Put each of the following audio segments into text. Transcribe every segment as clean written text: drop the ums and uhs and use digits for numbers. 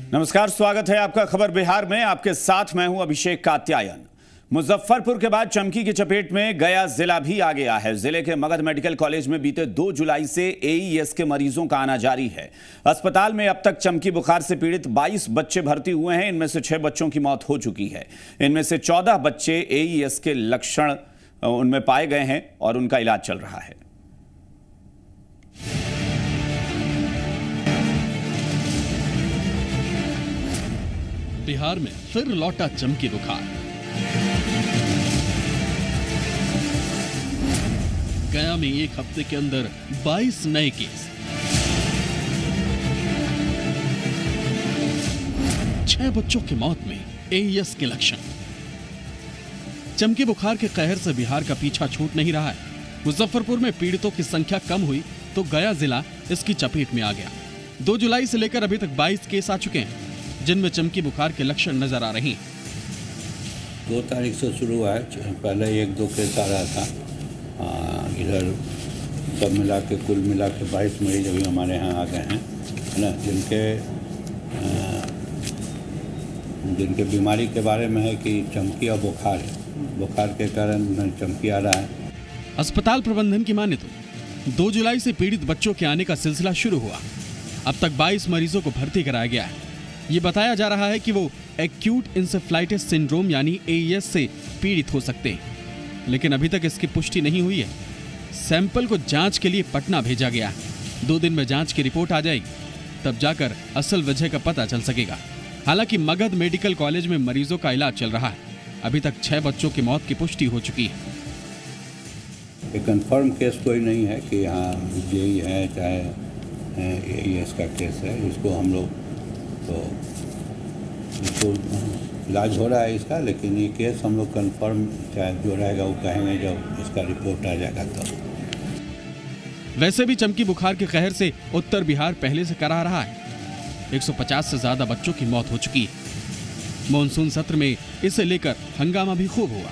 नमस्कार, स्वागत है आपका खबर बिहार में। आपके साथ मैं हूं अभिषेक कात्यायन। मुजफ्फरपुर के बाद चमकी की चपेट में गया जिला भी आ गया है। जिले के मगध मेडिकल कॉलेज में बीते 2 जुलाई से एईएस के मरीजों का आना जारी है। अस्पताल में अब तक चमकी बुखार से पीड़ित 22 बच्चे भर्ती हुए हैं। इनमें से 6 बच्चों की मौत हो चुकी है। इनमें से 14 बच्चे एईएस के लक्षण उनमें पाए गए हैं और उनका इलाज चल रहा है। बिहार में फिर लौटा चमकी बुखार। गया में एक हफ्ते के अंदर 22 नए केस, 6 बच्चों की मौत में एईएस के लक्षण। चमकी बुखार के कहर से बिहार का पीछा छूट नहीं रहा है। मुजफ्फरपुर में पीड़ितों की संख्या कम हुई तो गया जिला इसकी चपेट में आ गया। 2 जुलाई से लेकर अभी तक 22 केस आ चुके हैं, जिनमें चमकी बुखार के लक्षण नजर आ रहे हैं। 2 तारीख से शुरू हुआ है। पहले 1-2 केस आ रहा था। इधर सब मिला के कुल मिला के 22 मरीज अभी हमारे यहाँ आ गए हैं, है ना, जिनके बीमारी के बारे में है कि चमकी और बुखार है। बुखार के कारण चमकी आ रहा है। अस्पताल प्रबंधन की माने तो 2 जुलाई से पीड़ित बच्चों के आने का सिलसिला शुरू हुआ। अब तक 22 मरीजों को भर्ती कराया गया है। ये बताया जा रहा है कि वो एक्यूट इंसेफ्लाइटिस सिंड्रोम यानी एईएस से पीड़ित हो सकते हैं, लेकिन अभी तक इसकी पुष्टि नहीं हुई है। सैंपल को जांच के लिए पटना भेजा गया है। 2 दिन में जांच की रिपोर्ट आ जाएगी, तब जाकर असल वजह का पता चल सकेगा। हालांकि मगध मेडिकल कॉलेज में मरीजों का इलाज चल रहा है। अभी तक 6 बच्चों की मौत की पुष्टि हो चुकी है। एक कंफर्म केस कोई नहीं है कि हाँ जेई है चाहे एईएस का केस है। इसको हम लोग तो इसको इलाज हो रहा है इसका, लेकिन ये केस हम लोग कंफर्म चाहे जो रहेगा वो कहेंगे जब इसका रिपोर्ट आ जाएगा तब। वैसे भी चमकी बुखार के कहर से उत्तर बिहार पहले से करा रहा है। 150 से ज्यादा बच्चों की मौत हो चुकी है। मॉनसून सत्र में इसे लेकर हंगामा भी खूब हुआ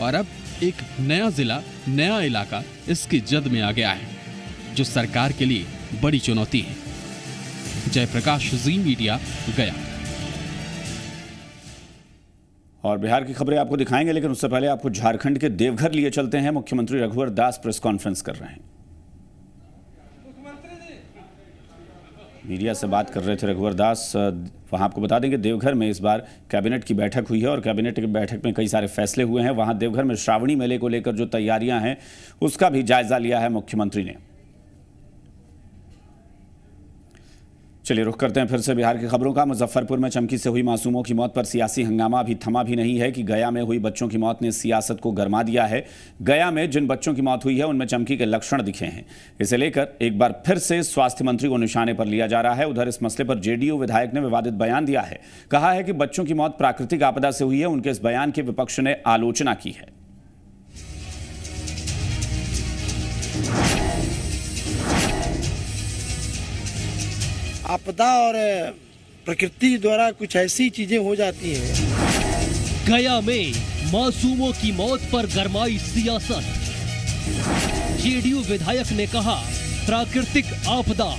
और अब एक नया जिला, नया इलाका इसकी जद में आ गया है, जो सरकार के लिए बड़ी चुनौती है। जयप्रकाश, जी मीडिया, गया। और बिहार की खबरें आपको दिखाएंगे, लेकिन उससे पहले आपको झारखंड के देवघर लिए चलते हैं। मुख्यमंत्री रघुवर दास प्रेस कॉन्फ्रेंस कर रहे हैं। मीडिया से बात कर रहे थे रघुवर दास। वहां आपको बता देंगे देवघर में इस बार कैबिनेट की बैठक हुई है और कैबिनेट की बैठक में कई सारे फैसले हुए हैं। वहां देवघर में श्रावणी मेले को लेकर जो तैयारियां हैं उसका भी जायजा लिया है मुख्यमंत्री ने। चलिए रुख करते हैं फिर से बिहार की खबरों का। मुजफ्फरपुर में चमकी से हुई मासूमों की मौत पर सियासी हंगामा अभी थमा भी नहीं है कि गया में हुई बच्चों की मौत ने सियासत को गरमा दिया है। गया में जिन बच्चों की मौत हुई है उनमें चमकी के लक्षण दिखे हैं। इसे लेकर एक बार फिर से स्वास्थ्य मंत्री को निशाने पर लिया जा रहा है। उधर इस मसले पर जेडीयू विधायक ने विवादित बयान दिया है। कहा है कि बच्चों की मौत प्राकृतिक आपदा से हुई है। उनके इस बयान की विपक्ष ने आलोचना की है। आपदा और प्रकृति द्वारा कुछ ऐसी चीजें हो जाती हैं। गया में मासूमों की मौत पर गरमाई सियासत। जेडीयू विधायक ने कहा प्राकृतिक आपदा।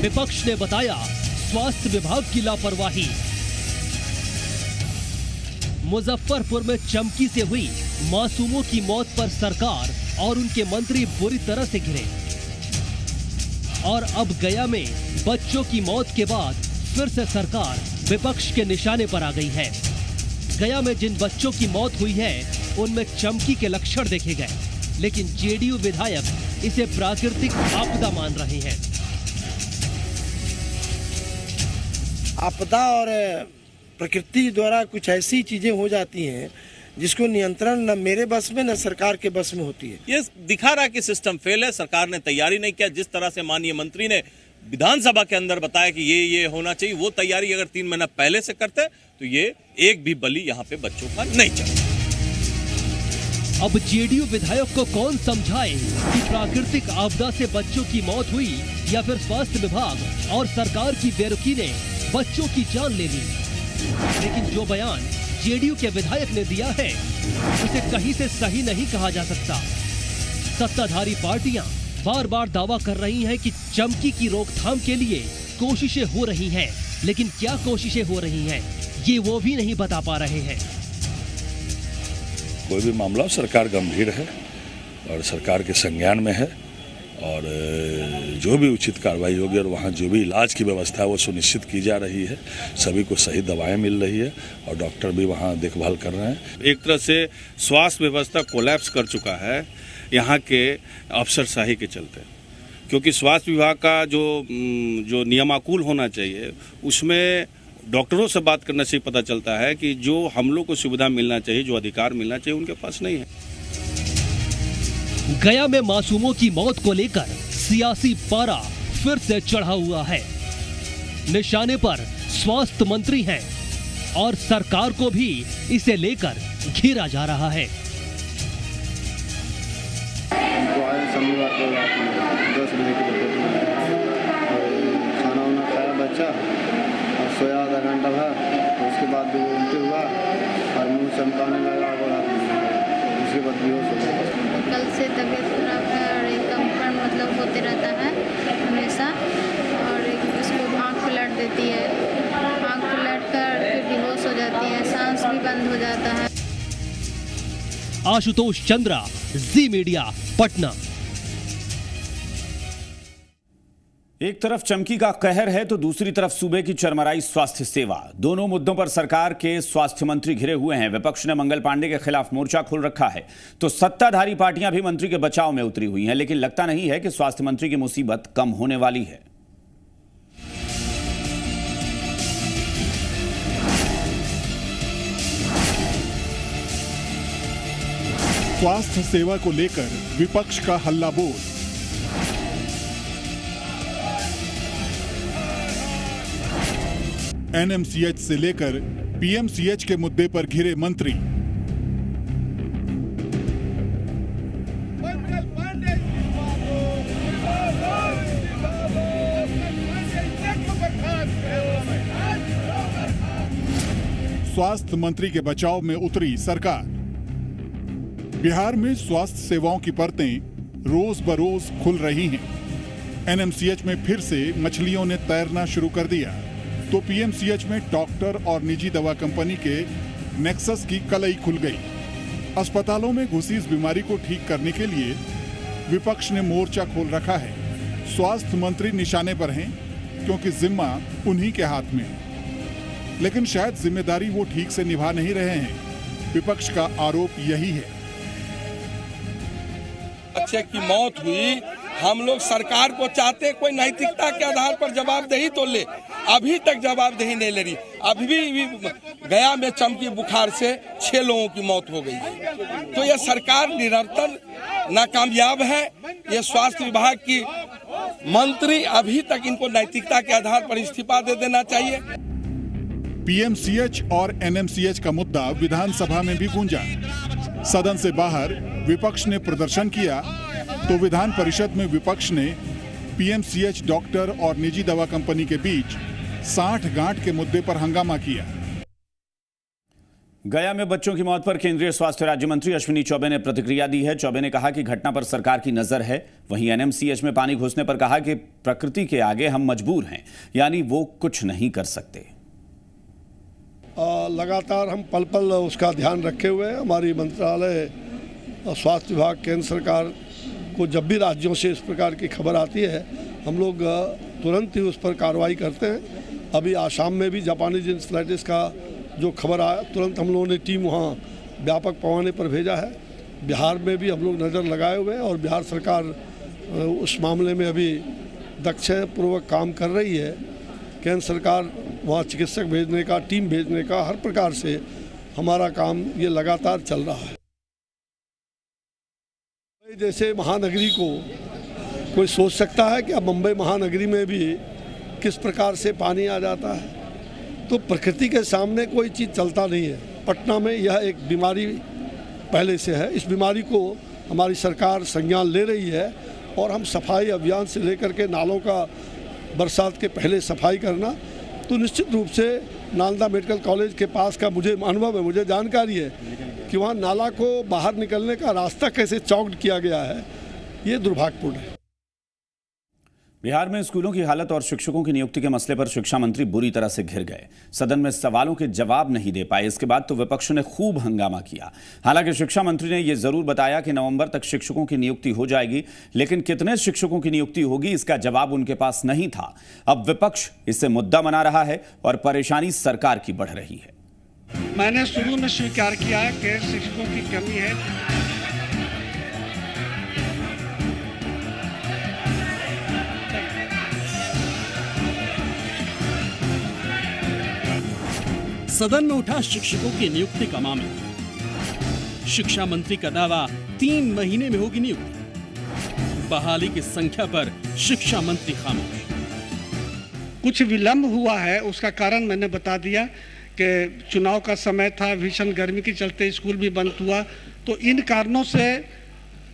विपक्ष ने बताया स्वास्थ्य विभाग की लापरवाही। मुजफ्फरपुर में चमकी से हुई मासूमों की मौत पर सरकार और उनके मंत्री बुरी तरह से घिरे। और अब गया में बच्चों की मौत के बाद फिर से सरकार विपक्ष के निशाने पर आ गई है। गया में जिन बच्चों की मौत हुई है उनमें चमकी के लक्षण देखे गए, लेकिन जेडीयू विधायक इसे प्राकृतिक आपदा मान रहे हैं। आपदा और प्रकृति द्वारा कुछ ऐसी चीजें हो जाती हैं जिसको नियंत्रण न मेरे बस में न सरकार के बस में होती है। ये दिखा रहा है कि सिस्टम फेल है। सरकार ने तैयारी नहीं किया। जिस तरह से माननीय मंत्री ने विधानसभा के अंदर बताया कि ये होना चाहिए, वो तैयारी अगर 3 महीना पहले से करते तो ये एक भी बलि यहाँ पे बच्चों का नहीं चलता। अब जेडीयू विधायक को कौन समझाए कि प्राकृतिक आपदा से बच्चों की मौत हुई या फिर स्वास्थ्य विभाग और सरकार की बेरुखी ने बच्चों की जान ले ली। लेकिन जो बयान जेडीयू के विधायक ने दिया है उसे कहीं से सही नहीं कहा जा सकता। सत्ताधारी पार्टियां बार बार दावा कर रही हैं कि चमकी की रोकथाम के लिए कोशिशें हो रही हैं, लेकिन क्या कोशिशें हो रही हैं ये वो भी नहीं बता पा रहे हैं। कोई भी मामला सरकार गंभीर है और सरकार के संज्ञान में है और जो भी उचित कार्रवाई होगी और वहाँ जो भी इलाज की व्यवस्था है वो सुनिश्चित की जा रही है। सभी को सही दवाएं मिल रही है और डॉक्टर भी वहाँ देखभाल कर रहे हैं। एक तरह से स्वास्थ्य व्यवस्था कोलैप्स कर चुका है यहाँ के अफसरशाही के चलते, क्योंकि स्वास्थ्य विभाग का जो नियमानुकूल होना चाहिए उसमें डॉक्टरों से बात करने से पता चलता है कि जो हम लोग को सुविधा मिलना चाहिए, जो अधिकार मिलना चाहिए, उनके पास नहीं है। गया में मासूमों की मौत को लेकर सियासी पारा फिर से चढ़ा हुआ है। निशाने पर स्वास्थ्य मंत्री हैं और सरकार को भी इसे लेकर घेरा जा रहा है। शनिवार को 10 बजे की खाना वाना खाया बच्चा और सोया आधा घंटा भर, उसके बाद उल्टी हुआ और मुंह चमकाने लगा और उसके बाद बेहोश हो गया। कल से तबीयत खराब है और एकदम मतलब होते रहता है हमेशा, और उसको आँख पलट देती है, आँख पलट कर फिर बेहोश हो जाती है, सांस भी बंद हो जाता है। आशुतोष चंद्रा, जी मीडिया, पटना। एक तरफ चमकी का कहर है तो दूसरी तरफ सूबे की चरमराई स्वास्थ्य सेवा। दोनों मुद्दों पर सरकार के स्वास्थ्य मंत्री घिरे हुए हैं। विपक्ष ने मंगल पांडे के खिलाफ मोर्चा खोल रखा है तो सत्ताधारी पार्टियां भी मंत्री के बचाव में उतरी हुई हैं, लेकिन लगता नहीं है कि स्वास्थ्य मंत्री की मुसीबत कम होने वाली है। स्वास्थ्य सेवा को लेकर विपक्ष का हल्ला बोल। एनएमसीएच से लेकर पीएमसीएच के मुद्दे पर घिरे मंत्री। स्वास्थ्य मंत्री के बचाव में उतरी सरकार। बिहार में स्वास्थ्य सेवाओं की परतें रोज बरोज खुल रही हैं। एनएमसीएच में फिर से मछलियों ने तैरना शुरू कर दिया तो पीएमसीएच में डॉक्टर और निजी दवा कंपनी के नेक्सस की कलई खुल गई। अस्पतालों में घुसी इस बीमारी को ठीक करने के लिए विपक्ष ने मोर्चा खोल रखा है। स्वास्थ्य मंत्री निशाने पर हैं क्योंकि जिम्मा उन्हीं के हाथ में है, लेकिन शायद जिम्मेदारी वो ठीक से निभा नहीं रहे हैं। विपक्ष का आरोप यही है। बच्चे की मौत हुई, हम लोग सरकार को चाहते कोई नैतिकता के आधार पर जवाबदेही तो ले, अभी तक जवाबदेही नहीं ले रही। अभी भी गया में चमकी बुखार से 6 लोगों की मौत हो गई है। तो ये सरकार निरंतर नाकामयाब है। ये स्वास्थ्य विभाग की मंत्री अभी तक इनको नैतिकता के आधार पर इस्तीफा दे देना चाहिए। पीएमसीएच और एनएमसीएच का मुद्दा विधानसभा में भी गूंजा। सदन से बाहर विपक्ष ने प्रदर्शन किया तो विधान परिषद में विपक्ष ने पीएमसीएच डॉक्टर और निजी दवा कंपनी के बीच 60 गांठ के मुद्दे पर हंगामा किया। गया में बच्चों की मौत पर केंद्रीय स्वास्थ्य राज्य मंत्री अश्विनी चौबे ने प्रतिक्रिया दी है। चौबे ने कहा कि घटना पर सरकार की नजर है। वहीं एनएमसीएच में पानी घुसने पर कहा कि प्रकृति के आगे हम मजबूर हैं, यानी वो कुछ नहीं कर सकते। लगातार हम पल पल उसका ध्यान रखे हुए हैं। हमारी मंत्रालय स्वास्थ्य विभाग केंद्र सरकार को जब भी राज्यों से इस प्रकार की खबर आती है हम लोग तुरंत ही उस पर कार्रवाई करते हैं। अभी आसाम में भी जापानीज इंसेफ्लाइटिस का जो खबर आया तुरंत हम लोगों ने टीम वहाँ व्यापक पैमाने पर भेजा है। बिहार में भी हम लोग नज़र लगाए हुए हैं और बिहार सरकार उस मामले में अभी दक्षतापूर्वक काम कर रही है। केंद्र सरकार वहाँ चिकित्सक भेजने का, टीम भेजने का, हर प्रकार से हमारा काम ये लगातार चल रहा है। जैसे महानगरी को कोई सोच सकता है कि अब मुंबई महानगरी में भी किस प्रकार से पानी आ जाता है, तो प्रकृति के सामने कोई चीज़ चलता नहीं है। पटना में यह एक बीमारी पहले से है। इस बीमारी को हमारी सरकार संज्ञान ले रही है और हम सफाई अभियान से लेकर के नालों का बरसात के पहले सफाई करना, तो निश्चित रूप से नालंदा मेडिकल कॉलेज के पास का मुझे अनुभव है, मुझे जानकारी है कि वहाँ नाला को बाहर निकलने का रास्ता कैसे चौक्ड किया गया है, ये दुर्भाग्यपूर्ण है। बिहार में स्कूलों की हालत और शिक्षकों की नियुक्ति के मसले पर शिक्षा मंत्री बुरी तरह से घिर गए। सदन में सवालों के जवाब नहीं दे पाए। इसके बाद तो विपक्ष ने खूब हंगामा किया। हालांकि शिक्षा मंत्री ने यह जरूर बताया कि नवंबर तक शिक्षकों की नियुक्ति हो जाएगी, लेकिन कितने शिक्षकों की नियुक्ति होगी इसका जवाब उनके पास नहीं था। अब विपक्ष इसे मुद्दा बना रहा है और परेशानी सरकार की बढ़ रही है। मैंने शुरू में स्वीकार किया कि शिक्षकों की कमी है। सदन में उठा शिक्षकों की नियुक्ति का मामला। शिक्षा मंत्री का दावा 3 महीने में होगी नियुक्ति। बहाली की संख्या पर शिक्षा मंत्री खामोश। कुछ विलंब हुआ है, उसका कारण मैंने बता दिया कि चुनाव का समय था, भीषण गर्मी के चलते स्कूल भी बंद हुआ, तो इन कारणों से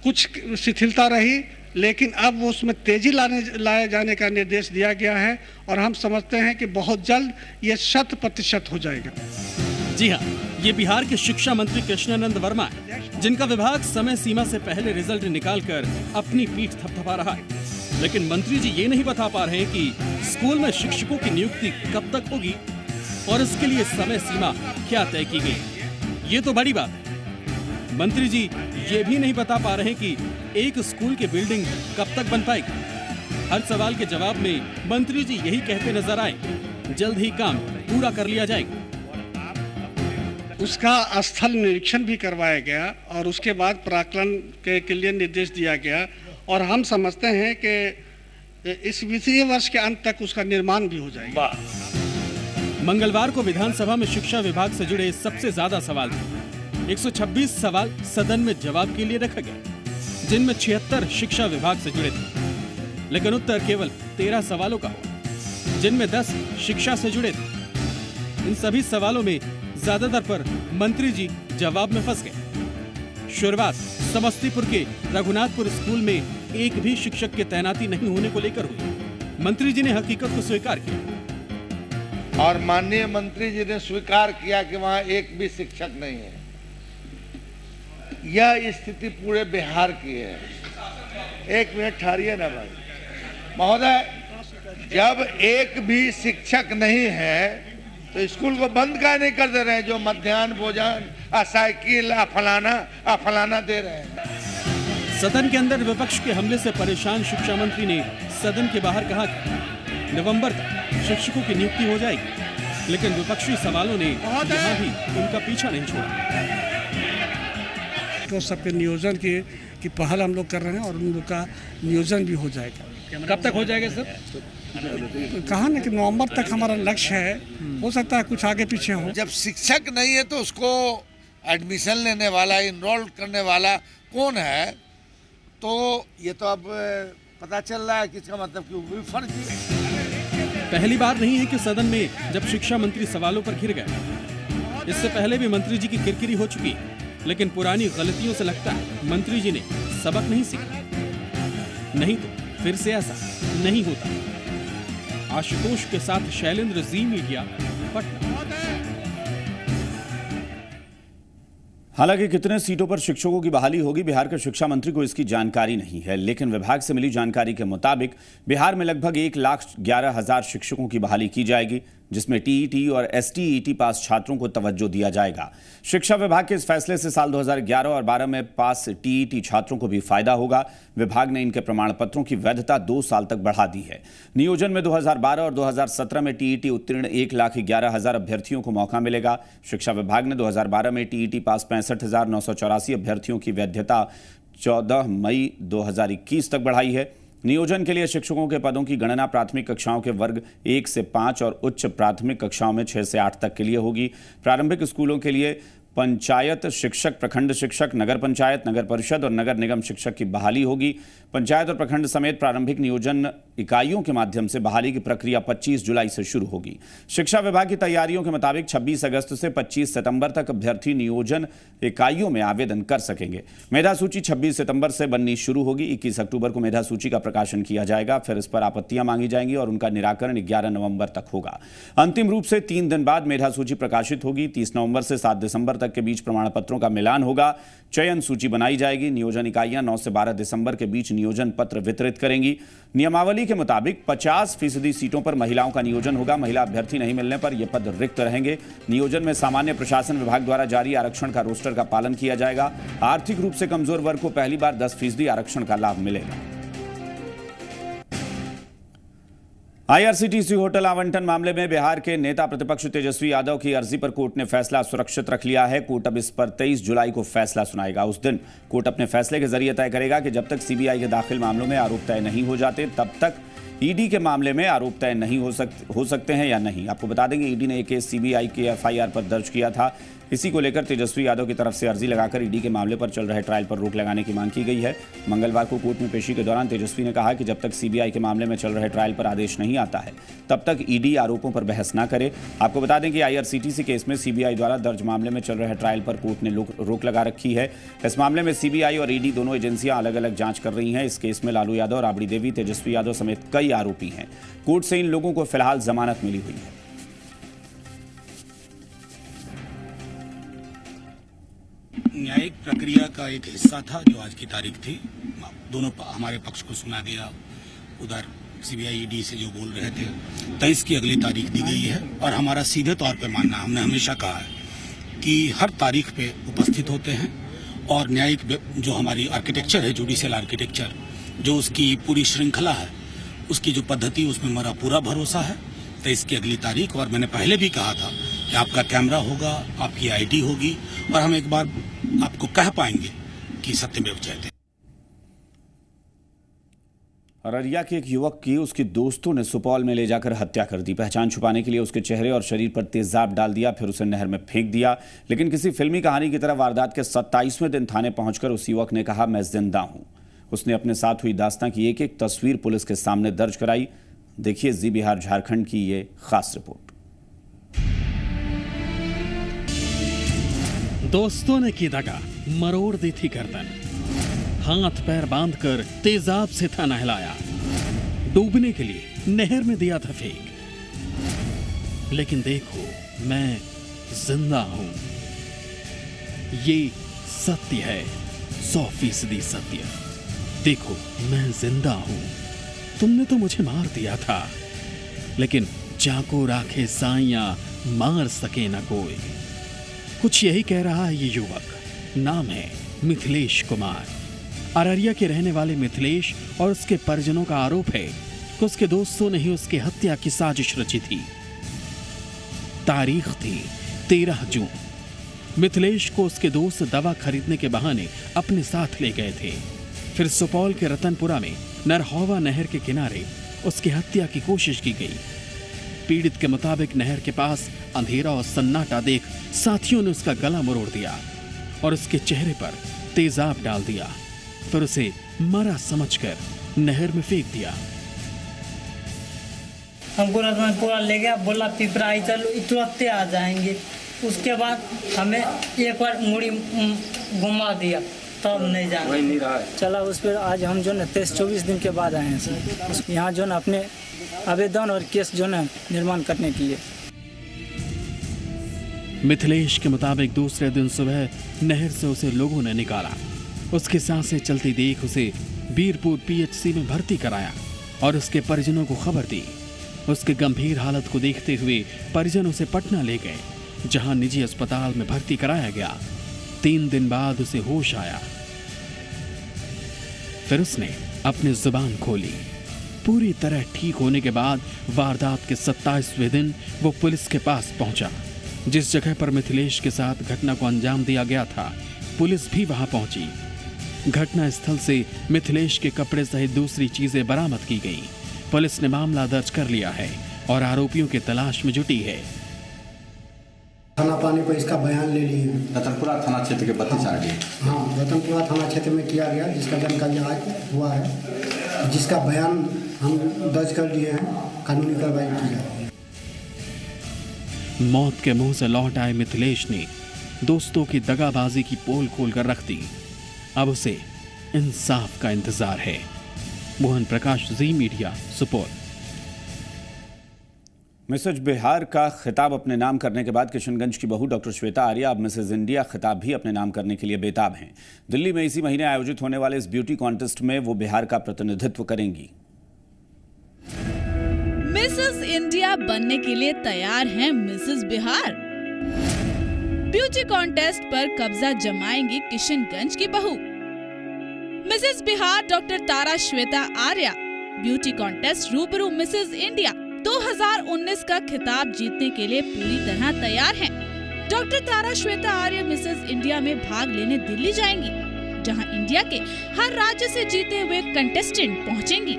कुछ शिथिलता रही, लेकिन अब वो उसमें तेजी लाए जाने का निर्देश दिया गया है और हम समझते हैं कि बहुत जल्द ये 100% हो जाएगा। जी हाँ, ये बिहार के शिक्षा मंत्री कृष्णानंद वर्मा है, जिनका विभाग समय सीमा से पहले रिजल्ट निकालकर अपनी पीठ थपथपा रहा है। लेकिन मंत्री जी ये नहीं बता पा रहे हैं कि स्कूल में शिक्षकों की नियुक्ति कब तक होगी और इसके लिए समय सीमा क्या तय की गई। ये तो बड़ी बात है। मंत्री जी ये भी नहीं बता पा रहे कि एक स्कूल की बिल्डिंग कब तक बन पाएगी। हर सवाल के जवाब में मंत्री जी यही कहते नजर आए, जल्द ही काम पूरा कर लिया जाएगा। उसका स्थल निरीक्षण भी करवाया गया और उसके बाद प्राक्कलन के लिए निर्देश दिया गया और हम समझते हैं कि इस वित्तीय वर्ष के अंत तक उसका निर्माण भी हो जाएगा। मंगलवार को विधानसभा में शिक्षा विभाग से जुड़े सबसे ज्यादा सवाल थे। 126 सवाल सदन में जवाब के लिए रखा गया, जिनमें 76 शिक्षा विभाग से जुड़े थे, लेकिन उत्तर केवल 13 सवालों का हुआ, जिनमें 10 शिक्षा से जुड़े थे। इन सभी सवालों में ज्यादातर पर मंत्री जी जवाब में फंस गए। शुरुआत समस्तीपुर के रघुनाथपुर स्कूल में एक भी शिक्षक की तैनाती नहीं होने को लेकर हुई। मंत्री जी ने हकीकत को स्वीकार किया और माननीय मंत्री जी ने स्वीकार किया कि वहां एक भी शिक्षक नहीं है। यह स्थिति पूरे बिहार की है। एक मिनट ठहरिए ना भाई महोदय, जब एक भी शिक्षक नहीं है तो स्कूल को बंद काहे नहीं कर दे रहे हैं? जो मध्याह्न भोजन साइकिल फलाना दे रहे हैं। सदन के अंदर विपक्ष के हमले से परेशान शिक्षा मंत्री ने सदन के बाहर कहा कि नवंबर तक शिक्षकों की नियुक्ति हो जाएगी, लेकिन विपक्षी सवालों ने यहाँ भी उनका पीछा नहीं छोड़ा। तो सबके नियोजन की पहल हम लोग कर रहे हैं और उन लोग का नियोजन भी हो जाएगा। कब तक हो जाएगा सर? कहा ना कि नवंबर तक हमारा लक्ष्य है, हो सकता है कुछ आगे पीछे हो। जब शिक्षक नहीं है तो उसको एडमिशन लेने वाला, इनरोल करने वाला कौन है? तो ये तो अब पता चल रहा है कि इसका मतलब कि वो भी फर्जी है। पहली बार नहीं है कि सदन में जब शिक्षा मंत्री सवालों पर घिर गए। इससे पहले भी मंत्री जी की किरकिरी हो चुकी है, लेकिन पुरानी गलतियों से लगता है मंत्री जी ने सबक नहीं सीखा। नहीं तो फिर से ऐसा नहीं होता। आशुतोष के साथ शैलेंद्र, जी मीडिया, पटना। हालांकि कितने सीटों पर शिक्षकों की बहाली होगी बिहार के शिक्षा मंत्री को इसकी जानकारी नहीं है, लेकिन विभाग से मिली जानकारी के मुताबिक बिहार में लगभग 1,11,000 शिक्षकों की बहाली की जाएगी, जिसमें टीईटी और एसटीईटी पास छात्रों को तवज्जो दिया जाएगा। शिक्षा विभाग के इस फैसले से साल 2011 और 12 में पास टीईटी छात्रों को भी फायदा होगा। विभाग ने इनके प्रमाण पत्रों की वैधता 2 साल तक बढ़ा दी है। नियोजन में 2012 और 2017 में टीईटी उत्तीर्ण 1,11,000 अभ्यर्थियों को मौका मिलेगा। शिक्षा विभाग ने 2012 में टीईटी पास 65,984 अभ्यर्थियों की वैधता 14 मई 2021 तक बढ़ाई है। नियोजन के लिए शिक्षकों के पदों की गणना प्राथमिक कक्षाओं के वर्ग 1 से 5 और उच्च प्राथमिक कक्षाओं में 6 से 8 तक के लिए होगी। प्रारंभिक स्कूलों के लिए पंचायत शिक्षक, प्रखंड शिक्षक, नगर पंचायत, नगर परिषद और नगर निगम शिक्षक की बहाली होगी। पंचायत और प्रखंड समेत प्रारंभिक नियोजन इकाइयों के माध्यम से बहाली की प्रक्रिया 25 जुलाई से शुरू होगी। शिक्षा विभाग की तैयारियों के मुताबिक 26 अगस्त से 25 सितंबर तक अभ्यर्थी नियोजन इकाइयों में आवेदन कर सकेंगे। मेधा सूची 26 सितंबर से बननी शुरू होगी। 21 अक्टूबर को मेधा सूची का प्रकाशन किया जाएगा। फिर इस पर आपत्तियां मांगी जाएंगी और उनका निराकरण 11 नवंबर तक होगा। अंतिम रूप से 3 दिन बाद मेधा सूची प्रकाशित होगी। 30 नवंबर से 7 दिसंबर तक संपादक के बीच प्रमाण पत्रों का मिलान होगा। चयन सूची बनाई जाएगी। नियोजन इकाइयां 9 से 12 दिसंबर के बीच नियोजन पत्र वितरित करेंगी। नियमावली के मुताबिक 50% सीटों पर महिलाओं का नियोजन होगा। महिला अभ्यर्थी नहीं मिलने पर ये पद रिक्त रहेंगे। नियोजन में सामान्य प्रशासन विभाग द्वारा जारी आरक्षण का रोस्टर का पालन किया जाएगा। आर्थिक रूप से कमजोर वर्ग को पहली बार 10% आरक्षण का लाभ मिलेगा। आईआरसीटीसी होटल आवंटन मामले में बिहार के नेता प्रतिपक्ष तेजस्वी यादव की अर्जी पर कोर्ट ने फैसला सुरक्षित रख लिया है। कोर्ट अब इस पर 23 जुलाई को फैसला सुनाएगा। उस दिन कोर्ट अपने फैसले के जरिए तय करेगा कि जब तक सीबीआई के दाखिल मामलों में आरोप तय नहीं हो जाते तब तक ईडी के मामले में आरोप तय नहीं हो सकते हैं या नहीं। आपको बता देंगे ईडी ने एक केस सीबीआई के एफआईआर पर दर्ज किया था। इसी को लेकर तेजस्वी यादव की तरफ से अर्जी लगाकर ईडी के मामले पर चल रहे ट्रायल पर रोक लगाने की मांग की गई है। मंगलवार को कोर्ट में पेशी के दौरान तेजस्वी ने कहा कि जब तक सीबीआई के मामले में चल रहे ट्रायल पर आदेश नहीं आता है तब तक ईडी आरोपों पर बहस न करे। आपको बता दें कि आईआरसीटीसी केस में सीबीआई द्वारा दर्ज मामले में चल रहे ट्रायल पर कोर्ट ने रोक लगा रखी है। इस मामले में सीबीआई और ईडी दोनों एजेंसियां अलग अलग जांच कर रही हैं। इस केस में लालू यादव, राबड़ी देवी, तेजस्वी यादव समेत कई आरोपी हैं। कोर्ट से इन लोगों को फिलहाल जमानत मिली हुई है। न्यायिक प्रक्रिया का एक हिस्सा था जो आज की तारीख थी। दोनों हमारे पक्ष को सुना गया। उधर सीबीआई ईडी से जो बोल रहे थे 23 की अगली तारीख दी गई है और हमारा सीधे तौर पे मानना, हमने हमेशा कहा है कि हर तारीख पे उपस्थित होते हैं और न्यायिक जो हमारी आर्किटेक्चर है, जुडिशियल आर्किटेक्चर, जो उसकी पूरी श्रृंखला है, उसकी जो पद्धति, उसमें हमारा पूरा भरोसा है। 23 की अगली तारीख, और मैंने पहले भी कहा था कि आपका कैमरा होगा, आपकी आईडी होगी और हम एक बार आपको कह पाएंगे कि सत्यमेव जयते। अररिया के एक युवक की उसके दोस्तों ने सुपौल में ले जाकर हत्या कर दी। पहचान छुपाने के लिए उसके चेहरे और शरीर पर तेजाब डाल दिया, फिर उसे नहर में फेंक दिया। लेकिन किसी फिल्मी कहानी की तरह वारदात के 27वें दिन थाने पहुंचकर उस युवक ने कहा, मैं जिंदा हूं। उसने अपने साथ हुई दास्तां की एक एक तस्वीर पुलिस के सामने दर्ज कराई। देखिए जी बिहार झारखंड की ये खास रिपोर्ट। दोस्तों ने की दगा, मरोड़ दी थी गर्दन, हाथ पैर बांधकर तेजाब से था नहलाया, डूबने के लिए नहर में दिया था फेंक। लेकिन देखो मैं जिंदा हूं, ये सत्य है, 100% सत्य। देखो मैं जिंदा हूं, तुमने तो मुझे मार दिया था, लेकिन जाको राखे साइयां मार सके न कोई। कुछ यही कह रहा है ये युवक। नाम है मिथिलेश कुमार। अररिया के रहने वाले मिथिलेश और उसके परिजनों का आरोप है कि उसके दोस्तों ने ही उसकी हत्या की साजिश रची थी। तारीख थी 13 जून। मिथिलेश को उसके दोस्त दवा खरीदने के बहाने अपने साथ ले गए थे। फिर सुपौल के रतनपुरा में नरहौवा नहर के किनारे उसकी हत्या की कोशिश की गई। पीड़ित के मुताबिक नहर के पास अंधेरा और सन्नाटा देख साथियों ने उसका गला मरोड़ दिया और उसके चेहरे पर तेजाब डाल दिया। फिर उसे मरा समझकर नहर में फेंक दिया। हमको रतनपुरा ले गया, बोला पिपराई चलो, तुरंत आ जाएंगे। उसके बाद हमें एक बार मुड़ी घुमा दिया, तब नहीं जाना चला। उस पर आज हम जो है 23-24 दिन के बाद आए हैं सर। यहाँ जो है अपने आवेदन और केस जो है निर्माण करने के लिए। मिथिलेश के मुताबिक दूसरे दिन सुबह नहर से उसे लोगों ने निकाला। उसकी सांसें चलती देख उसे बीरपुर पीएचसी में भर्ती कराया और उसके परिजनों को खबर दी। उसके गंभीर हालत को देखते हुए परिजन उसे पटना ले गए, जहां निजी अस्पताल में भर्ती कराया गया। 3 दिन बाद उसे होश आया। फिर उसने अपनी जुबान खोली। पूरी तरह ठीक होने के बाद वारदात के 27वें दिन वो पुलिस के पास पहुंचा। जिस जगह पर मिथिलेश के साथ घटना को अंजाम दिया गया था, पुलिस भी वहां पहुंची। घटना स्थल से मिथिलेश के कपड़े सहित दूसरी चीजें बरामद की गई। पुलिस ने मामला दर्ज कर लिया है और आरोपियों की तलाश में जुटी है। थाना पानी पर इसका बयान ले लिए। रतनपुरा थाना क्षेत्र के 32 आरडी। हाँ, रतनपुरा थाना क्षेत्र में किया गया, जिसका जानकारी आज हुआ है, जिसका बयान हम दर्ज कर लिए हैं। कानूनी कार्रवाई की जाए। मौत के मुंह से लौट आए मिथिलेश ने दोस्तों की दगाबाजी की पोल खोल कर रख दी। अब उसे इंसाफ का इंतजार है। मोहन प्रकाश, जी मीडिया, सुपौल। मिसेज बिहार का खिताब अपने नाम करने के बाद किशनगंज की बहू डॉक्टर श्वेता आर्या अब मिसेज इंडिया खिताब भी अपने नाम करने के लिए बेताब हैं। दिल्ली में इसी महीने आयोजित होने वाले इस ब्यूटी कॉन्टेस्ट में वो बिहार का प्रतिनिधित्व करेंगी। मिसेज इंडिया बनने के लिए तैयार हैं मिसेज बिहार। ब्यूटी कॉन्टेस्ट पर कब्जा जमाएंगी किशनगंज की बहू। मिसेज बिहार डॉक्टर तारा श्वेता आर्या ब्यूटी कॉन्टेस्ट रूबरू मिसेज इंडिया 2019 का खिताब जीतने के लिए पूरी तरह तैयार हैं। डॉक्टर तारा श्वेता आर्य मिसेज इंडिया में भाग लेने दिल्ली जाएंगी, जहां इंडिया के हर राज्य से जीते हुए कंटेस्टेंट पहुंचेंगी।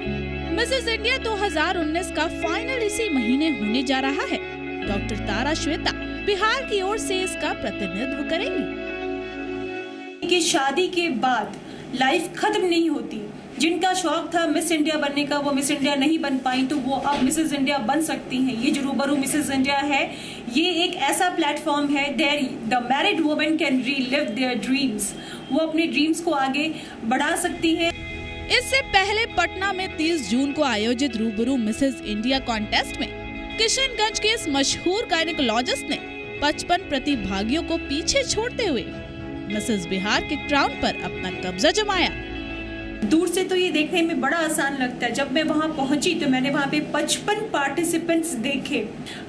मिसेज इंडिया 2019 का फाइनल इसी महीने होने जा रहा है। डॉक्टर तारा श्वेता बिहार की ओर से इसका प्रतिनिधित्व करेंगी। कि शादी के बाद लाइफ खत्म नहीं होती। जिनका शौक था मिस इंडिया बनने का, वो मिस इंडिया नहीं बन पाई, तो वो अब मिसेज इंडिया बन सकती हैं। ये जो रूबरू मिसेज इंडिया है, ये एक ऐसा प्लेटफॉर्म है there the married women can relive their dreams. वो अपने ड्रीम्स को आगे बढ़ा सकती हैं। इससे पहले पटना में 30 जून को आयोजित रूबरू मिसेज इंडिया कॉन्टेस्ट में किशनगंज के इस मशहूर गायनेकोलॉजिस्ट ने 55 प्रतिभागियों को पीछे छोड़ते हुए मिसेज बिहार के क्राउन पर अपना कब्जा जमाया। दूर से तो ये देखने में बड़ा आसान लगता है। जब मैं वहां पहुंची तो मैंने वहां पे 55 पार्टिसिपेंट्स देखे,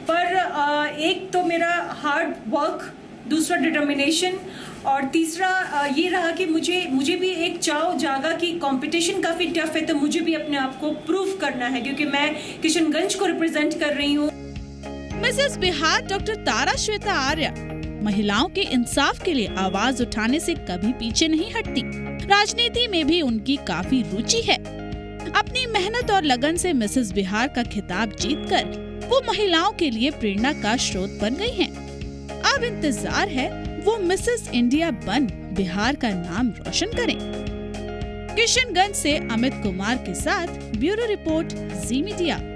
पर एक तो मेरा हार्ड वर्क, दूसरा डिटर्मिनेशन, और तीसरा ये रहा कि मुझे भी एक चाव जागा कि कंपटीशन काफी टफ है, तो मुझे भी अपने आप को प्रूव करना है, क्योंकि मैं किशनगंज को रिप्रेजेंट कर रही हूँ। मिसेज बिहार डॉक्टर तारा श्वेता आर्या महिलाओं के इंसाफ के लिए आवाज उठाने से कभी पीछे नहीं हटती। राजनीति में भी उनकी काफी रुचि है। अपनी मेहनत और लगन से मिसेज बिहार का खिताब जीतकर वो महिलाओं के लिए प्रेरणा का स्रोत बन गई हैं। अब इंतजार है वो मिसेज इंडिया बन बिहार का नाम रोशन करें। किशनगंज से अमित कुमार के साथ ब्यूरो रिपोर्ट, जी मीडिया।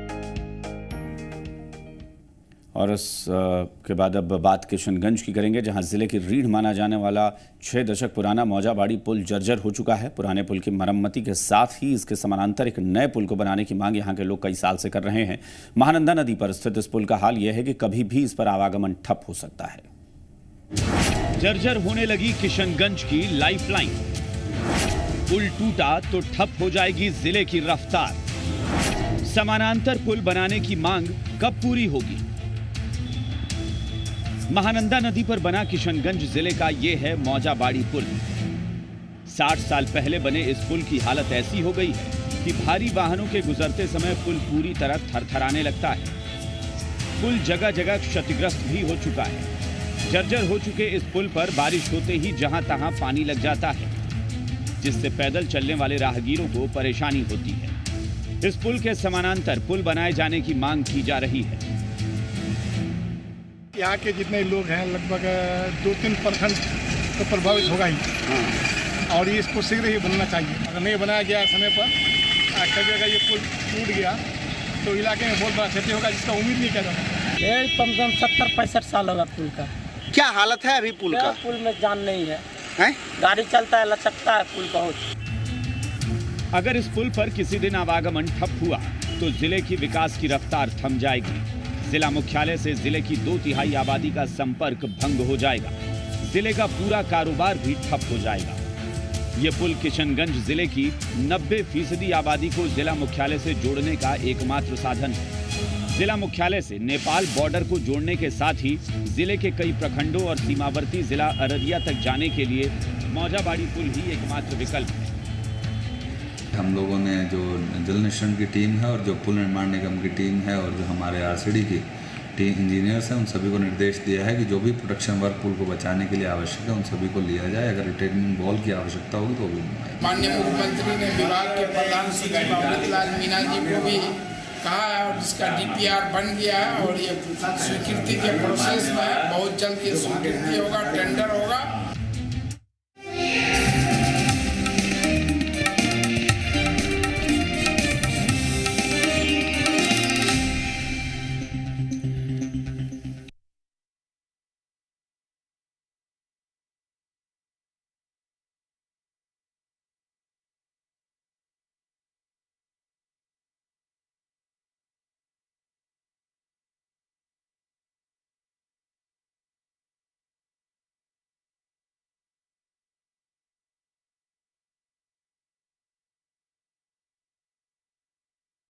और इस के बाद अब बात किशनगंज की करेंगे, जहां जिले की रीढ़ माना जाने वाला 6 दशक पुराना मौजाबाड़ी पुल जर्जर हो चुका है। पुराने पुल की मरम्मती के साथ ही इसके समानांतर एक नए पुल को बनाने की मांग यहां के लोग कई साल से कर रहे हैं। महानंदा नदी पर स्थित इस पुल का हाल यह है कि कभी भी इस पर आवागमन ठप हो सकता है। जर्जर होने लगी किशनगंज की लाइफलाइन। पुल टूटा तो ठप हो जाएगी जिले की रफ्तार। समानांतर पुल बनाने की मांग कब पूरी होगी? महानंदा नदी पर बना किशनगंज जिले का ये है मौजाबाड़ी पुल। 60 साल पहले बने इस पुल की हालत ऐसी हो गई है कि भारी वाहनों के गुजरते समय पुल पूरी तरह थरथराने लगता है। पुल जगह जगह क्षतिग्रस्त भी हो चुका है। जर्जर हो चुके इस पुल पर बारिश होते ही जहां तहां पानी लग जाता है, जिससे पैदल चलने वाले राहगीरों को परेशानी होती है। इस पुल के समानांतर पुल बनाए जाने की मांग की जा रही है। यहाँ के जितने लोग हैं लगभग 2-3 प्रखंड तो प्रभावित होगा ही, और ये इसको शीघ्र ही बनना चाहिए। अगर नहीं बनाया गया समय पर, कभी अगर ये पुल टूट गया तो इलाके में बहुत बड़ा क्षति होगा, जिसका उम्मीद नहीं किया जा सकता। ये कम से कम 70-65 साल होगा पुल का। क्या हालत है अभी पुल का? पुल में जान नहीं है, गाड़ी चलता है, लचकता है पुल बहुत। अगर इस पुल पर किसी दिन आवागमन ठप हुआ तो जिले की विकास की रफ्तार थम जाएगी। जिला मुख्यालय से जिले की 2/3 आबादी का संपर्क भंग हो जाएगा। जिले का पूरा कारोबार भी ठप हो जाएगा। ये पुल किशनगंज जिले की 90% आबादी को जिला मुख्यालय से जोड़ने का एकमात्र साधन है। जिला मुख्यालय से नेपाल बॉर्डर को जोड़ने के साथ ही जिले के कई प्रखंडों और सीमावर्ती जिला अररिया तक जाने के लिए मौजाबाड़ी पुल ही एकमात्र विकल्प है। हम लोगों ने जो जल निष्करण की टीम है और जो पुल निर्माण निगम की टीम है और जो हमारे आरसीडी की टीम इंजीनियर्स हैं, उन सभी को निर्देश दिया है कि जो भी प्रोटेक्शन वर्क पुल को बचाने के लिए आवश्यक है उन सभी को लिया जाए। अगर रिटेनिंग वॉल की आवश्यकता होगी तो भी माननीय मुख्यमंत्री ने विभाग के प्रधान सचिव अमृतलाल मीणा जी को भी कहा है, और जिसका DPR बन गया है और ये स्वीकृति के प्रोसेस में बहुत जल्द ये स्वीकृति होगा, टेंडर होगा